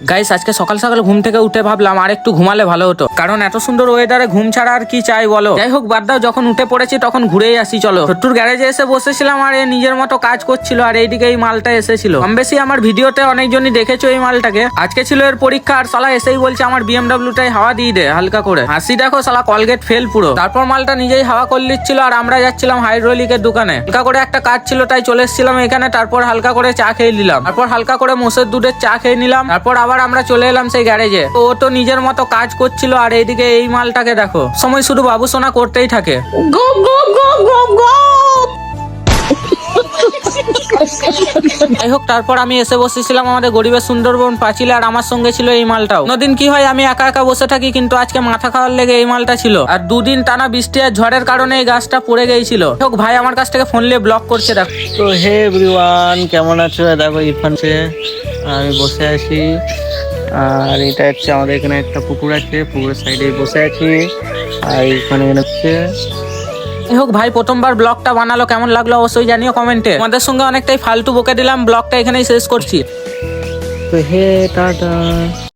Guys আজকে সকাল সকাল ঘুম থেকে উঠে ভাবলাম আর একটু ঘুমালে ভালো হতো, কারণ এত সুন্দর ওয়েদারে ঘুম ছাড়া আর কি চাই বলো। যাই হোক বাদ দাও, যখন উঠে পড়েছি তখন ঘুরেই আসি চলো। ছোট্টুর গ্যারেজে এসে বসেছিলাম আর এ নিজের মতো কাজ করছিল, আর এইদিকে এই মালটা এসেছিল। কম বেশি আমার ভিডিওতে অনেকজনই দেখেছো এই মালটাকে। আজকে ছিল এর পরীক্ষা আর শালা এসেই বলছে আমার বিএমডব্লিউ টাই হাওয়া দিয়ে দে হালকা করে। হাসি দেখো শালা, কলগেট ফেল পুরো। তারপর মালটা নিজেই হাওয়া করে নিচ্ছিল আর আমরা যাচ্ছিলাম হাইড্রোলিকের দোকানে। হালকা করে একটা কাজ ছিল তাই চলে এসেছিলাম এখানে। তারপর হালকা করে চা খেয়ে নিলাম, তারপর হালকা করে মোষের দুধের চা খেয়ে নিলাম। তারপর আবার আমরা চলে এলাম সেই গ্যারেজে। তো ও তো নিজের মতো কাজ করছিল আর এইদিকে এই মালটাকে দেখো, সময় শুধু বাবুসোনা করতেই থাকে। যাই হোক তারপর আমি এসে বসেছিলাম আমাদের গরিবের সুন্দরবন পাঁচিলে, আর আমার সঙ্গে ছিল এই মালটাও। অন্যদিন কি হয় আমি একা একা বসে থাকি, কিন্তু আজকে মাথা খাওয়ার লেগে এই মালটা ছিল। আর দুদিন টানা বৃষ্টি আর ঝড়ের কারণে এই গাছটা পড়ে গিয়েছিল। হোক ভাই আমার কাছ থেকে ফোন নিয়ে ব্লক করছে দেখো। তো হে এভরিওয়ান, কেমন আছো? দেখো ইরফান সে, আমি বসে আছি। আর এটা হচ্ছে আমাদের এখানে একটা পুকুর আছে, পুকুরের সাইডে বসে আছি। আর এখানে হচ্ছে হোক ভাই প্রথমবার ব্লগটা বানালো, কেমন লাগলো অবশ্যই জানিও কমেন্টে। আমাদের সঙ্গে অনেকটাই ফালতু বকে দিলাম, ব্লগটা এখানেই শেষ করছি। তো হে টাটা।